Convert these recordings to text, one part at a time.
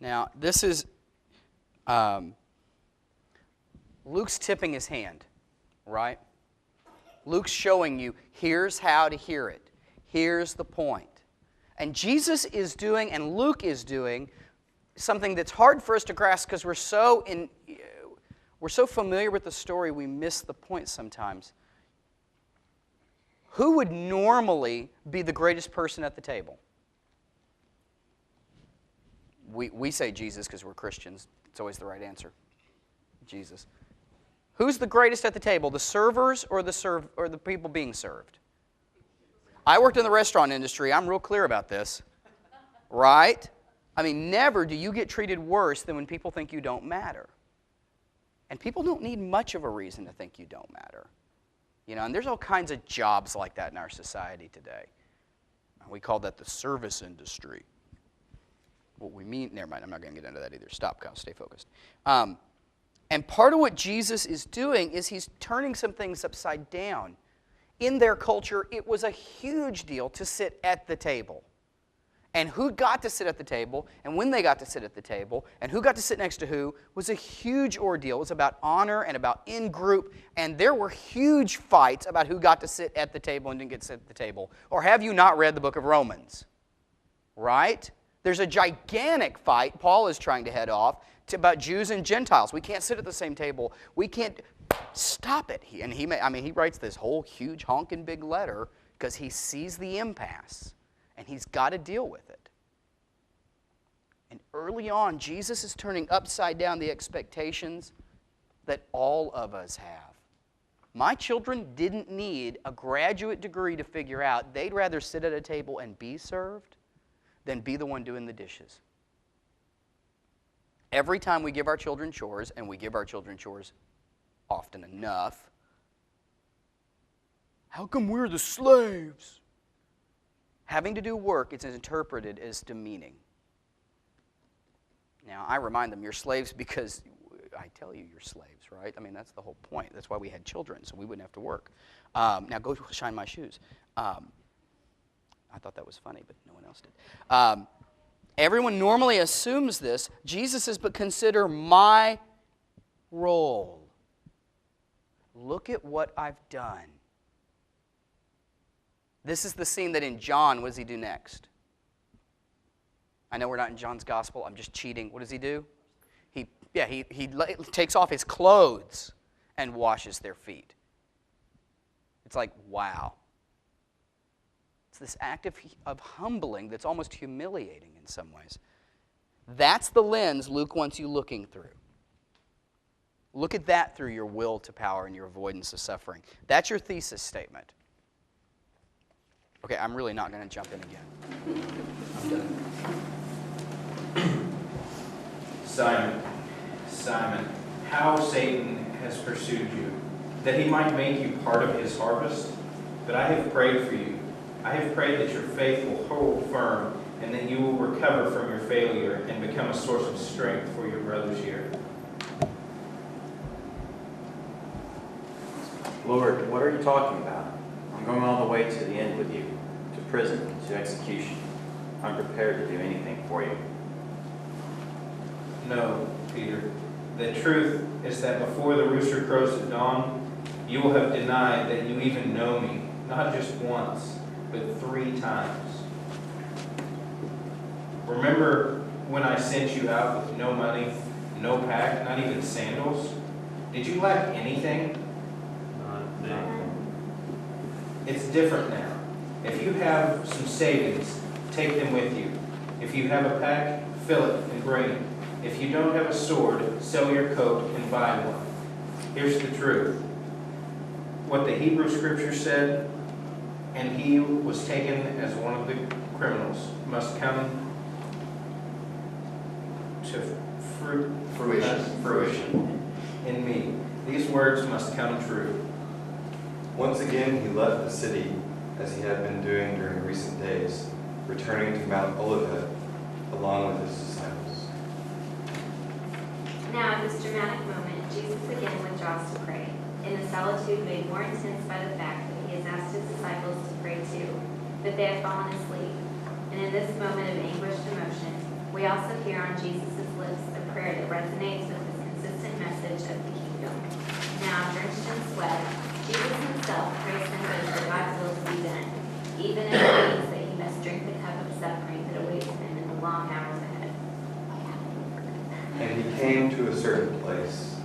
Now, this is Luke's tipping his hand, right? Luke's showing you, here's how to hear it. Here's the point. And Jesus is doing, and Luke is doing, something that's hard for us to grasp because we're so familiar with the story we miss the point sometimes. Who would normally be the greatest person at the table? We say Jesus because we're Christians. It's always the right answer. Jesus. Who's the greatest at the table? The servers or the people being served? I worked in the restaurant industry. I'm real clear about this. Right? I mean, never do you get treated worse than when people think you don't matter. And people don't need much of a reason to think you don't matter. You know, and there's all kinds of jobs like that in our society today. We call that the service industry. What we mean, never mind, I'm not going to get into that either. Stop, Kyle, stay focused. And part of what Jesus is doing is he's turning some things upside down. In their culture, it was a huge deal to sit at the table. And who got to sit at the table, and when they got to sit at the table, and who got to sit next to who, was a huge ordeal. It was about honor and about in-group, and there were huge fights about who got to sit at the table and didn't get to sit at the table. Or have you not read the book of Romans? Right? There's a gigantic fight Paul is trying to head off about Jews and Gentiles. We can't sit at the same table. We can't stop it. He writes this whole huge honking big letter because he sees the impasse. And he's got to deal with it. And early on, Jesus is turning upside down the expectations that all of us have. My children didn't need a graduate degree to figure out they'd rather sit at a table and be served than be the one doing the dishes. Every time we give our children chores, and we give our children chores often enough, how come we're the slaves? Having to do work is interpreted as demeaning. Now, I remind them, you're slaves because I tell you you're slaves, right? I mean, that's the whole point. That's why we had children, so we wouldn't have to work. Now, go shine my shoes. I thought that was funny, but no one else did. Everyone normally assumes this. Jesus says, but consider my role. Look at what I've done. This is the scene that in John, what does he do next? I know we're not in John's gospel. I'm just cheating. What does he do? He takes off his clothes and washes their feet. It's like, wow. It's this act of humbling that's almost humiliating in some ways. That's the lens Luke wants you looking through. Look at that through your will to power and your avoidance of suffering. That's your thesis statement. Okay, I'm really not going to jump in again. I'm done. Simon, how Satan has pursued you, that he might make you part of his harvest. But I have prayed for you. I have prayed that your faith will hold firm, and that you will recover from your failure and become a source of strength for your brothers here. Lord, what are you talking about? I'm going all the way to the end with you, to prison, to execution. I'm prepared to do anything for you. No, Peter. The truth is that before the rooster crows at dawn, you will have denied that you even know me, not just once, but 3 times. Remember when I sent you out with no money, no pack, not even sandals? Did you lack anything? It's different now. If you have some savings, take them with you. If you have a pack, fill it and bring it. If you don't have a sword, sell your coat and buy one. Here's the truth. What the Hebrew scripture said, and he was taken as one of the criminals, must come to fruition in me. These words must come true. Once again he left the city, as he had been doing during recent days, returning to Mount Olivet along with his disciples. Now at this dramatic moment, Jesus again withdraws to pray, in a solitude made more intense by the fact that he has asked his disciples to pray too, but they have fallen asleep. And in this moment of anguished emotion, We also hear on Jesus' lips a prayer that resonates with his consistent message of the kingdom. Now, drenched in sweat, Jesus himself prays simply for God's will to be done, even if it means that he must drink the cup of suffering that awaits him in the long hours ahead. And he came to a certain place.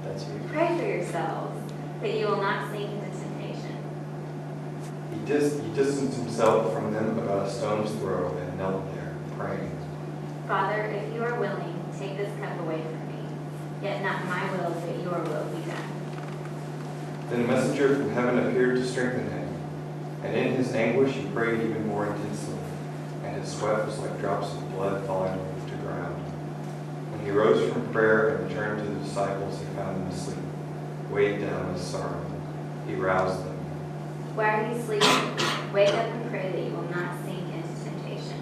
That's you. Pray for yourselves, that you will not sink into temptation. He distanced himself from them about a stone's throw and knelt there, praying. Father, if you are willing, take this cup away from me. Yet not my will, but your will be done. Then a messenger from heaven appeared to strengthen him, and in his anguish he prayed even more intensely, and his sweat was like drops of blood falling to the ground. When he rose from prayer and returned to the disciples, he found them asleep, weighed down with sorrow. He roused them. Why are you sleeping? Wake up and pray that you will not sink into temptation.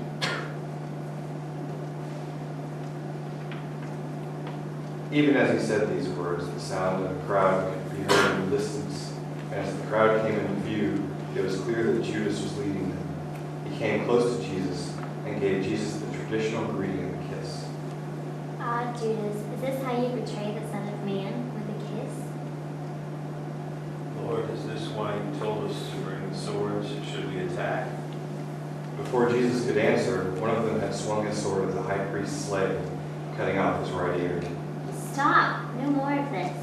Even as he said these words, the sound of a crowd could be heard in the distance. And as the crowd came into view, it was clear that Judas was leading them. He came close to Jesus and gave Jesus the traditional greeting of a kiss. Ah, Judas, is this how you betray the Son of Man, with a kiss? Lord, is this why you told us to bring the swords? Should we attack? Before Jesus could answer, one of them had swung his sword at the high priest's slave, cutting off his right ear. Stop! No more of this.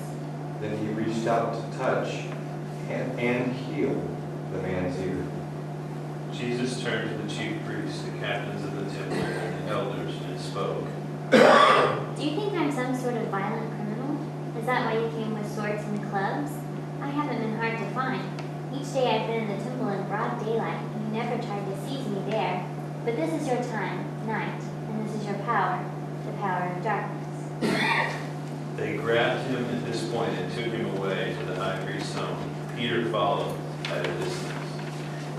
Then he reached out to touch and heal the man's ear. Jesus turned to the chief priests, the captains of the temple, and the elders, and spoke. Do you think I'm some sort of violent criminal? Is that why you came with swords and clubs? I haven't been hard to find. Each day I've been in the temple in broad daylight, and you never tried to seize me there. But this is your time, night, and this is your power, the power of darkness. They grabbed him at this point and took him away to the high priest's home. Peter followed at a distance.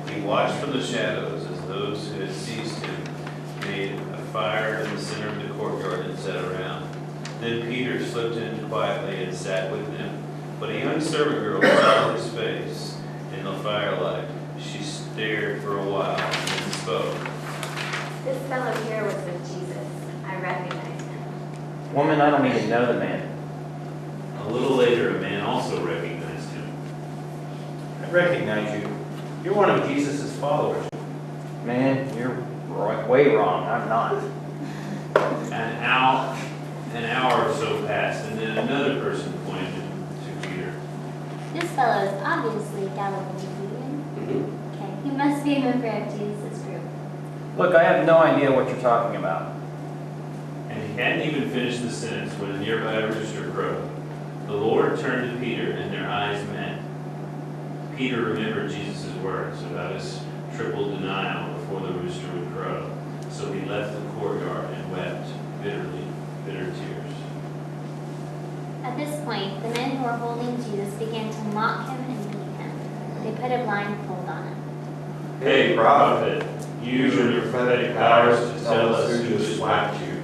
He watched from the shadows as those who had seized him made a fire in the center of the courtyard and sat around. Then Peter slipped in quietly and sat with them. But a young servant girl saw his face in the firelight. She stared for a while and then spoke. This fellow here was with Jesus. I recognized him. Woman, I don't even know the man. A little later, a man also recognized him. I recognize you. You're one of Jesus' followers. Man, you're way wrong. I'm not. An hour or so passed, and then another person pointed to Peter. This fellow is obviously Galilean. Okay, he must be a member of Jesus' group. Look, I have no idea what you're talking about. And he hadn't even finished the sentence when a nearby rooster crowed. The Lord turned to Peter, and their eyes met. Peter remembered Jesus' words about his triple denial before the rooster would crow. So he left the courtyard and wept bitterly, bitter tears. At this point, the men who were holding Jesus began to mock him and beat him. They put a blindfold on him. Hey, prophet, use your prophetic powers to tell us who just whacked you.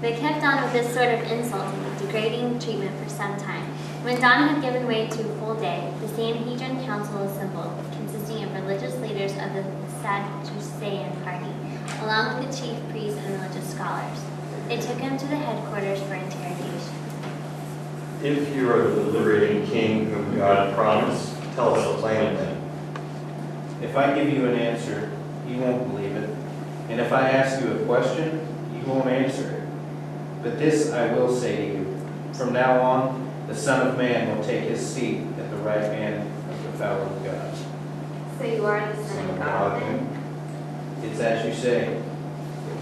They kept on with this sort of insulting, degrading treatment for some time. When dawn had given way to a full day, the Sanhedrin Council assembled, consisting of religious leaders of the Sadducean party, along with the chief priests and religious scholars. They took him to the headquarters for interrogation. If you are the liberating king whom God promised, tell us plainly. If I give you an answer, you won't believe it. And if I ask you a question, you won't answer it. But this I will say to you. From now on, the Son of Man will take his seat at the right hand of the power of God. So you are the Son of God then? It's as you say.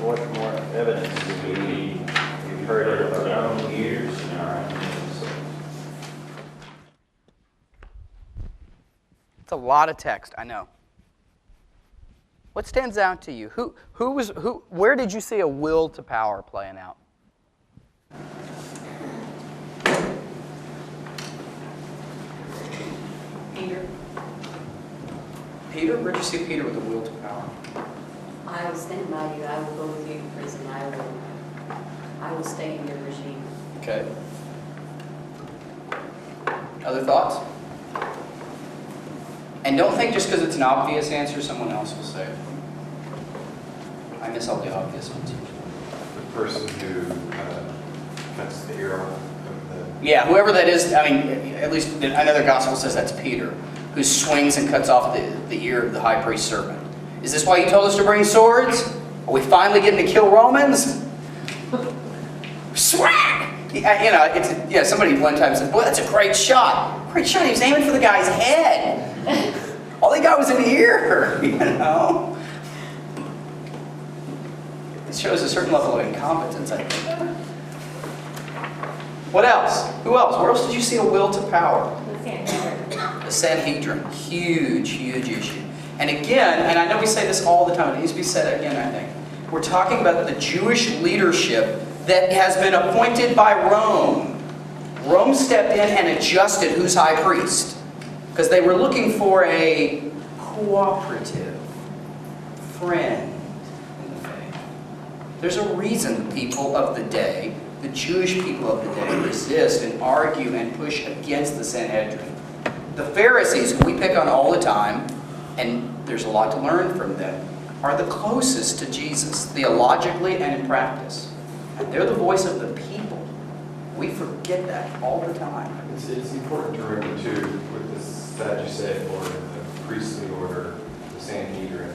What more evidence do we need? We've heard it with our own ears and our own ears. It's a lot of text, I know. What stands out to you? Where did you see a will to power playing out? Peter? Where'd you see Peter with the will to power? I will stand by you. I will go with you to prison. I will stay in your regime. Okay. Other thoughts? And don't think just because it's an obvious answer, someone else will say it. I miss all the obvious ones. The person who cuts the ear off of the... Yeah, whoever that is, I mean, at least another gospel says that's Peter, who swings and cuts off the ear of the high priest's servant. Is this why you told us to bring swords? Are we finally getting to kill Romans? Swag! Somebody one time said, boy, that's a great shot. Great shot, he was aiming for the guy's head. All they got was an ear, you know? It shows a certain level of incompetence, I think. What else? Who else? Where else did you see a will to power? The Sanhedrin. Huge, huge issue. And again, and I know we say this all the time, it needs to be said again, I think. We're talking about the Jewish leadership that has been appointed by Rome. Rome stepped in and adjusted who's high priest. Because they were looking for a cooperative friend in the faith. There's a reason the people of the day, the Jewish people of the day, resist and argue and push against the Sanhedrin. The Pharisees, who we pick on all the time, and there's a lot to learn from them, are the closest to Jesus, theologically and in practice. And they're the voice of the people. We forget that all the time. It's important to remember, too, with the Sadducee order, the priestly order, the Sanhedrin,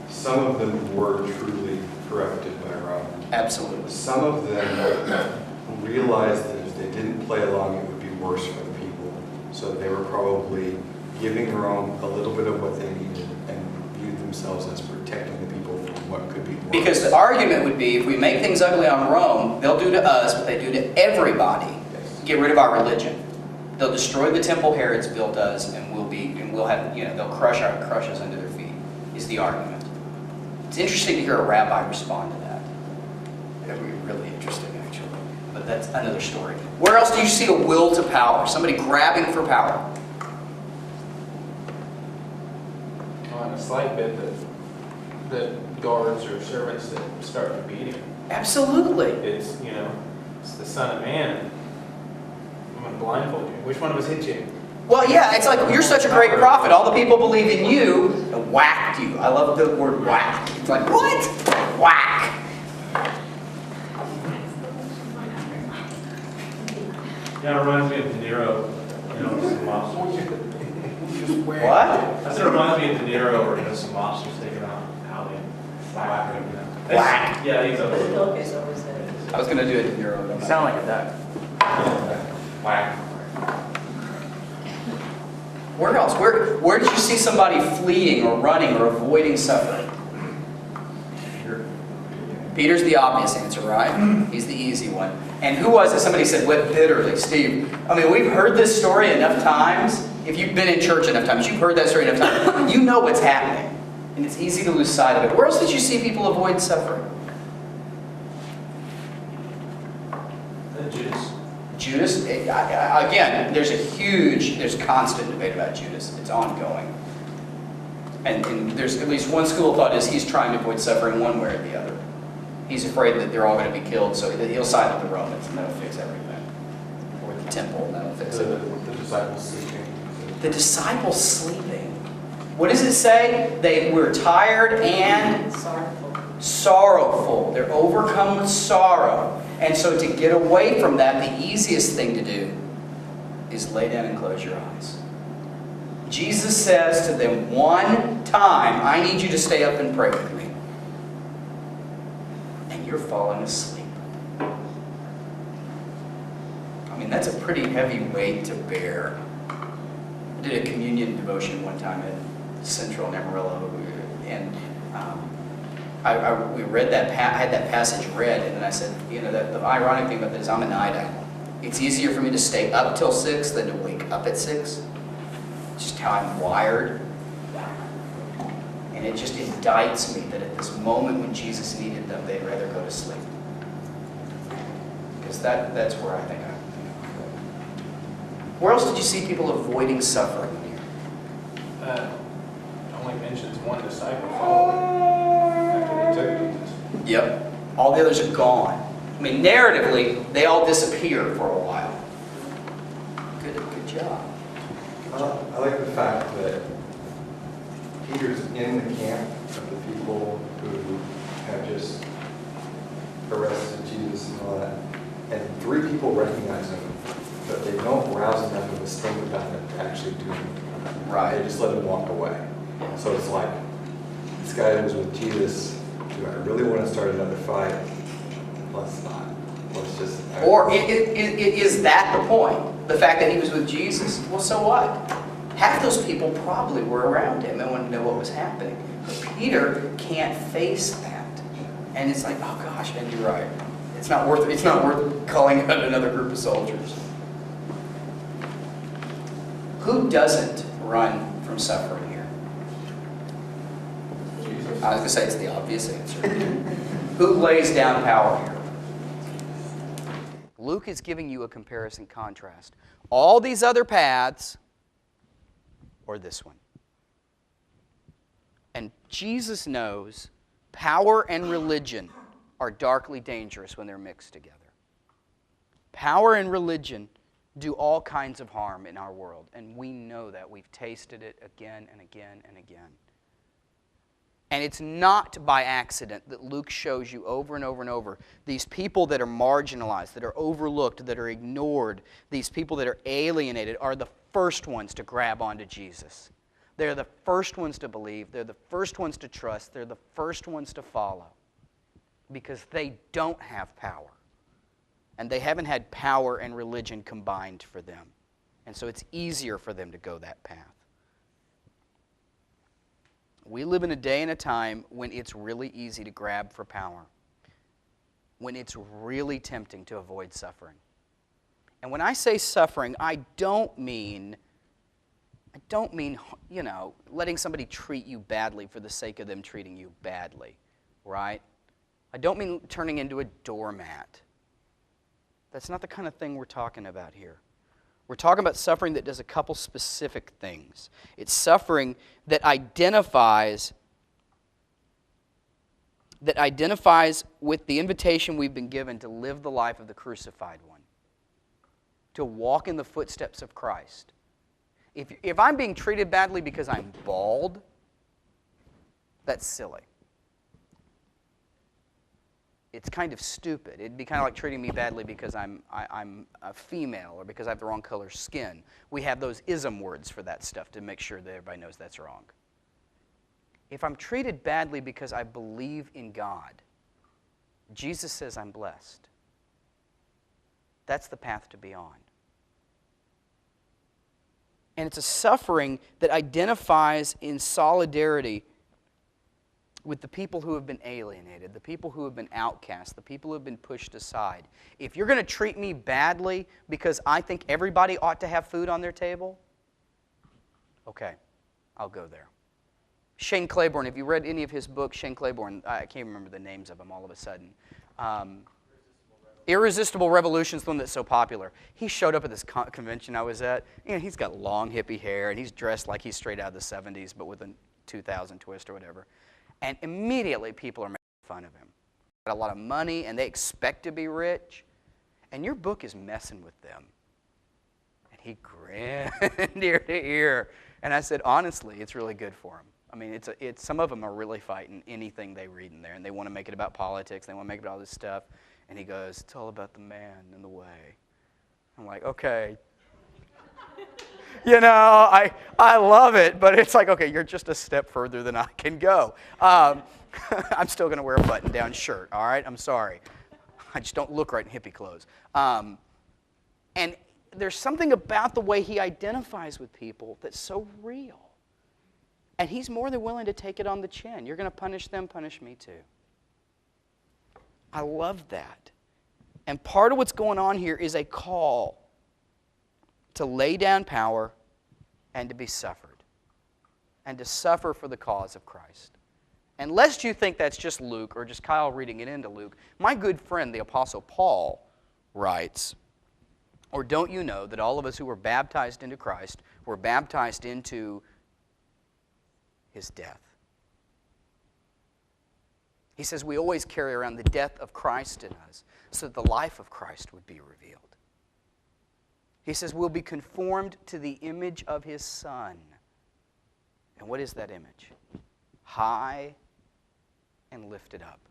some of them were truly corrupted by Rome. Absolutely. Some of them realized that if they didn't play along, it would be worse for the people. So they were probably giving Rome a little bit of what they needed and viewed themselves as protecting the people from what could be worse. Because the argument would be, if we make things ugly on Rome, they'll do to us what they do to everybody. Yes. Get rid of our religion. They'll destroy the temple Herod's built us, and we'll have, they'll crush us under their feet, is the argument. It's interesting to hear a rabbi respond to that. It would be really interesting, actually. But that's another story. Where else do you see a will to power? Somebody grabbing for power. On a slight bit, that guards or servants that start to beat him. Absolutely. It's the Son of Man. I'm going to blindfold you. Which one of us hit you? Well, yeah, it's like, you're such a great prophet. All the people believe in you and whacked you. I love the word whack. It's like, what? Whack. Yeah, it reminds me of De Niro, some mobsters. What? I said it reminds me of De Niro, or some mobsters taking out how they whack him. Whack. Yeah, he's The a milk is always there. I was going to do it in Euro. You sound like a duck. whack. Where else? Where did you see somebody fleeing or running or avoiding suffering? Peter's the obvious answer, right? He's the easy one. And who was it? Somebody said, wept bitterly. Steve, I mean, we've heard this story enough times. If you've been in church enough times, you've heard that story enough times, you know what's happening. And it's easy to lose sight of it. Where else did you see people avoid suffering? Judas. Judas, again, there's constant debate about Judas. It's ongoing. And there's at least one school of thought is he's trying to avoid suffering one way or the other. He's afraid that they're all going to be killed, so he'll side with the Romans, and that'll fix everything. Or the temple, and that'll fix it. The disciples sleeping. The disciples sleeping. What does it say? They were tired and Sorrowful. sorrowful. They're overcome with sorrow. And so to get away from that, the easiest thing to do is lay down and close your eyes. Jesus says to them one time, I need you to stay up and pray with me. And you're falling asleep. I mean, that's a pretty heavy weight to bear. I did a communion devotion one time at Central in Amarillo, and we read that, I had that passage read, and then I said, the ironic thing about this is I'm a night owl. It's easier for me to stay up till 6 than to wake up at 6. It's just how I'm wired. And it just indicts me that at this moment when Jesus needed them, they'd rather go to sleep. Because that's where I think I'm. Where else did you see people avoiding suffering here? Only mentions one disciple following after they took Jesus. Yep. All the others are gone. I mean, narratively, they all disappear for a while. Good job. I like the fact that Peter's in the camp of the people who have just arrested Jesus and all that. And 3 people recognize him, but they don't rouse enough of a stink about it to actually do anything. Right. They just let him walk away. So it's like, this guy was with Jesus. Do I really want to start another fight? Let's not. Let's just... Or is that the point? The fact that he was with Jesus? Well, so what? Half those people probably were around him and wanted to know what was happening. But Peter can't face that. And it's like, oh gosh, and you're right. It's not worth calling out another group of soldiers. Who doesn't run from suffering here? Jesus. I was going to say it's the obvious answer. Who lays down power here? Luke is giving you a comparison contrast. All these other paths, or this one. And Jesus knows power and religion are darkly dangerous when they're mixed together. Power and religion do all kinds of harm in our world, and we know that. We've tasted it again and again and again. And it's not by accident that Luke shows you over and over and over these people that are marginalized, that are overlooked, that are ignored, these people that are alienated are the first ones to grab onto Jesus. They're the first ones to believe. They're the first ones to trust. They're the first ones to follow because they don't have power. And they haven't had power and religion combined for them. And so it's easier for them to go that path. We live in a day and a time when it's really easy to grab for power, when it's really tempting to avoid suffering. And when I say suffering, I don't mean, letting somebody treat you badly for the sake of them treating you badly, right? I don't mean turning into a doormat. That's not the kind of thing we're talking about here. We're talking about suffering that does a couple specific things. It's suffering that identifies with the invitation we've been given to live the life of the crucified one, to walk in the footsteps of Christ. If I'm being treated badly because I'm bald, that's silly. It's kind of stupid. It'd be kind of like treating me badly because I'm a female or because I have the wrong color skin. We have those ism words for that stuff to make sure that everybody knows that's wrong. If I'm treated badly because I believe in God, Jesus says I'm blessed. That's the path to be on. And it's a suffering that identifies in solidarity with the people who have been alienated, the people who have been outcast, the people who have been pushed aside. If you're going to treat me badly because I think everybody ought to have food on their table, okay, I'll go there. Shane Claiborne, if you read any of his books, Shane Claiborne, I can't remember the names of them all of a sudden. Irresistible Revolution is the one that's so popular. He showed up at this convention I was at. He's got long hippie hair, and he's dressed like he's straight out of the 70s, but with a 2000 twist or whatever. And immediately people are making fun of him. Got a lot of money, and they expect to be rich. And your book is messing with them. And he grinned ear to ear. And I said, honestly, it's really good for him. I mean, some of them are really fighting anything they read in there, and they want to make it about politics. They want to make it about all this stuff. And he goes, it's all about the man and the way. I'm like, okay. I love it, but it's like, okay, you're just a step further than I can go. I'm still going to wear a button-down shirt, all right? I'm sorry. I just don't look right in hippie clothes. And there's something about the way he identifies with people that's so real. And he's more than willing to take it on the chin. You're going to punish them, punish me too. I love that. And part of what's going on here is a call to lay down power and to be suffered, and to suffer for the cause of Christ. And lest you think that's just Luke or just Kyle reading it into Luke, my good friend, the Apostle Paul, writes, or don't you know that all of us who were baptized into Christ were baptized into his death? He says we always carry around the death of Christ in us so that the life of Christ would be revealed. He says we'll be conformed to the image of his Son. And what is that image? high and lifted up.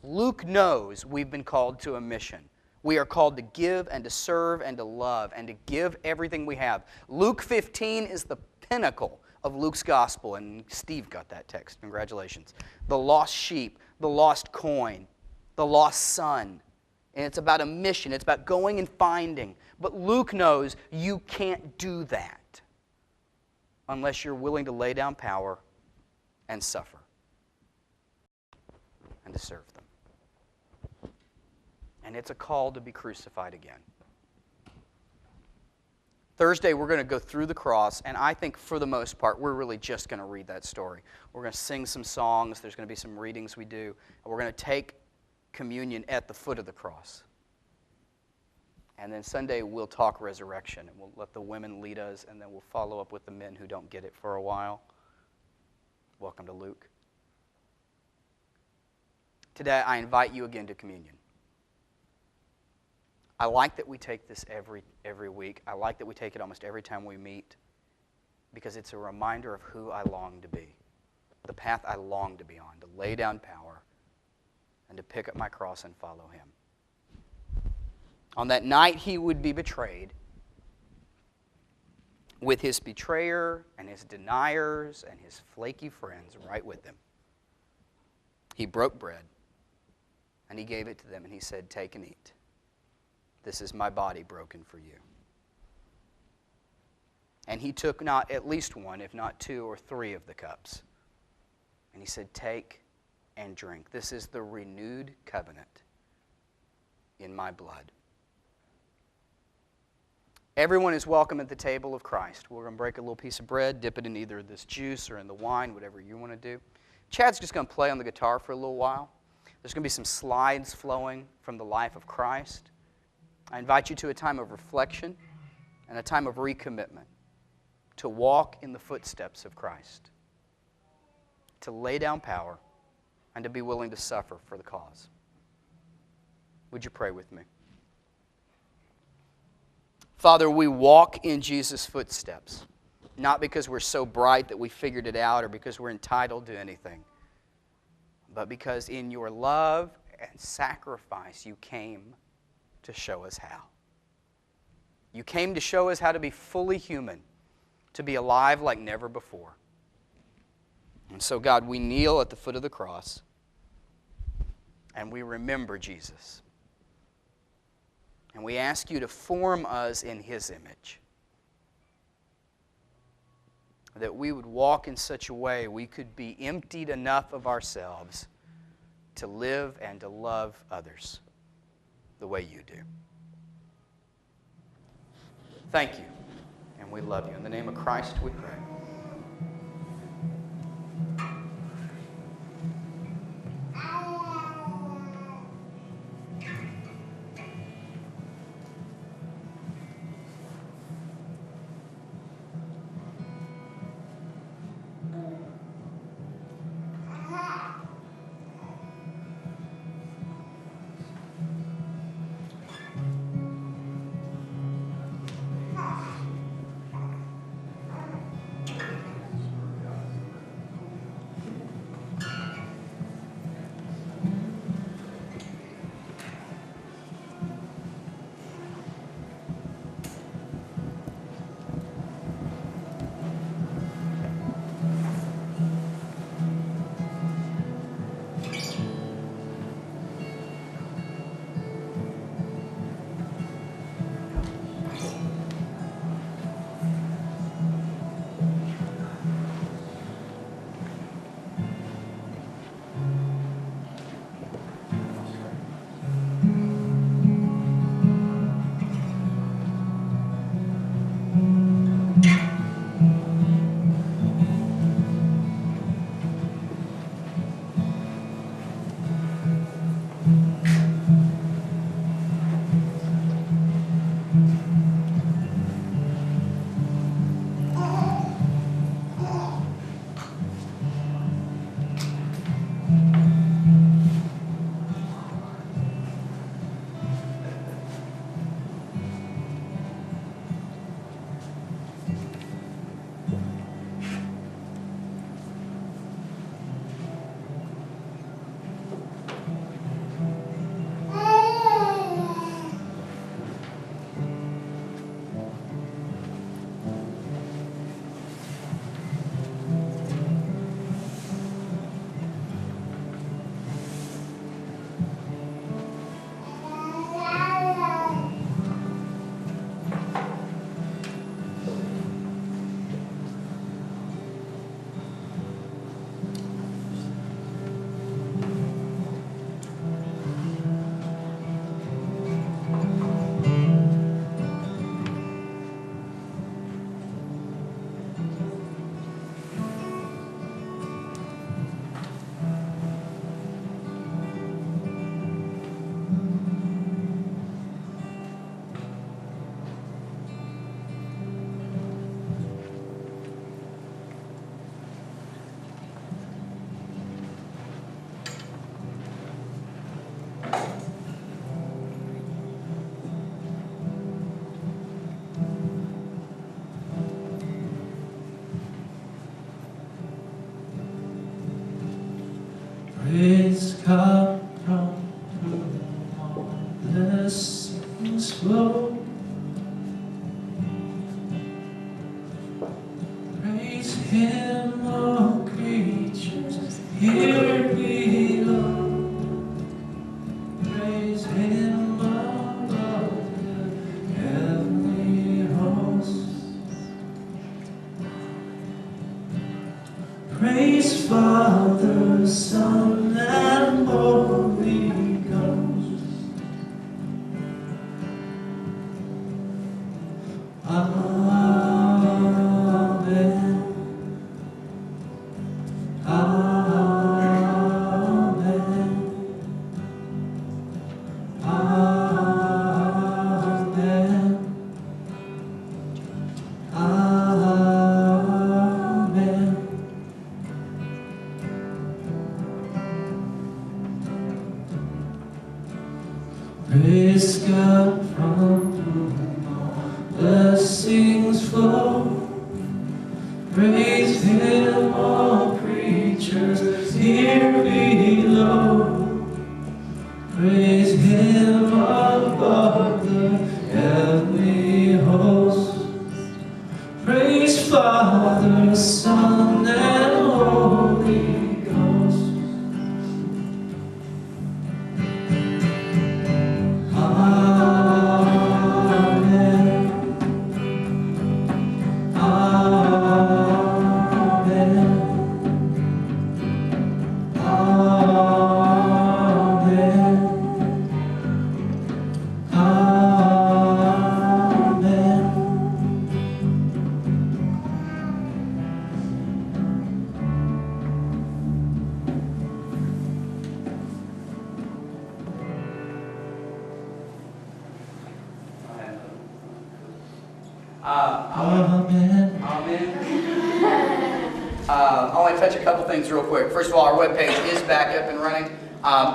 Luke knows we've been called to a mission. We are called to give and to serve and to love and to give everything we have. Luke 15 is the pinnacle of Luke's gospel, and Steve got that text. Congratulations. The lost sheep, the lost coin, the lost son. And it's about a mission. It's about going and finding. But Luke knows you can't do that unless you're willing to lay down power and suffer and to serve them. And it's a call to be crucified again. Thursday, we're going to go through the cross, and I think for the most part, we're really just going to read that story. We're going to sing some songs. There's going to be some readings we do. And we're going to take communion at the foot of the cross. And then Sunday, we'll talk resurrection, and we'll let the women lead us, and then we'll follow up with the men who don't get it for a while. Welcome to Luke. Today, I invite you again to communion. I like that we take this every week. I like that we take it almost every time we meet because it's a reminder of who I long to be, the path I long to be on, to lay down power and to pick up my cross and follow him. On that night he would be betrayed, with his betrayer and his deniers and his flaky friends right with him. He broke bread and he gave it to them and he said, "Take and eat. This is my body broken for you." And he took not at least one, if not two or three of the cups. And he said, "Take and drink. This is the renewed covenant in my blood." Everyone is welcome at the table of Christ. We're going to break a little piece of bread, dip it in either this juice or in the wine, whatever you want to do. Chad's just going to play on the guitar for a little while. There's going to be some slides flowing from the life of Christ. I invite you to a time of reflection and a time of recommitment to walk in the footsteps of Christ, to lay down power, and to be willing to suffer for the cause. Would you pray with me? Father, we walk in Jesus' footsteps, not because we're so bright that we figured it out or because we're entitled to anything, but because in your love and sacrifice you came to show us how. You came to show us how to be fully human, to be alive like never before. And so, God, we kneel at the foot of the cross and we remember Jesus. And we ask you to form us in his image, that we would walk in such a way we could be emptied enough of ourselves to live and to love others the way you do. Thank you, and we love you. In the name of Christ we pray. Praise God from whom all blessings flow. Praise Him, all creatures here below. Praise Him above the heavenly hosts. Praise Father, Son, and Holy Ghost. Amen. Praise God from whom all blessings flow. Praise Him, all creatures here below. Praise Him above the heavenly hosts. Praise Father, Son, and Holy Ghost. Amen. I want to touch a couple things real quick. First of all, our webpage is back up and running.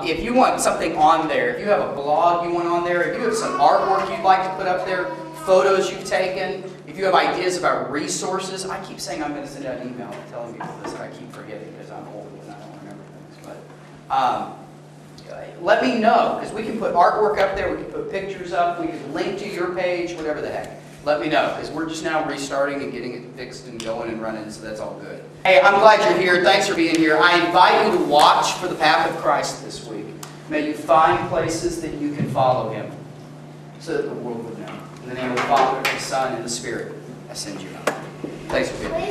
If you want something on there, if you have a blog you want on there, if you have some artwork you'd like to put up there, photos you've taken, if you have ideas about resources, I keep saying I'm going to send out an email telling people this, and I keep forgetting because I'm old and I don't remember things. But let me know, because we can put artwork up there, we can put pictures up, we can link to your page, whatever the heck. Let me know, because we're just now restarting and getting it fixed and going and running, so that's all good. Hey, I'm glad you're here. Thanks for being here. I invite you to watch for the path of Christ this week. May you find places that you can follow Him, so that the world would know. In the name of the Father, the Son, and the Spirit, I send you out. Thanks for being here.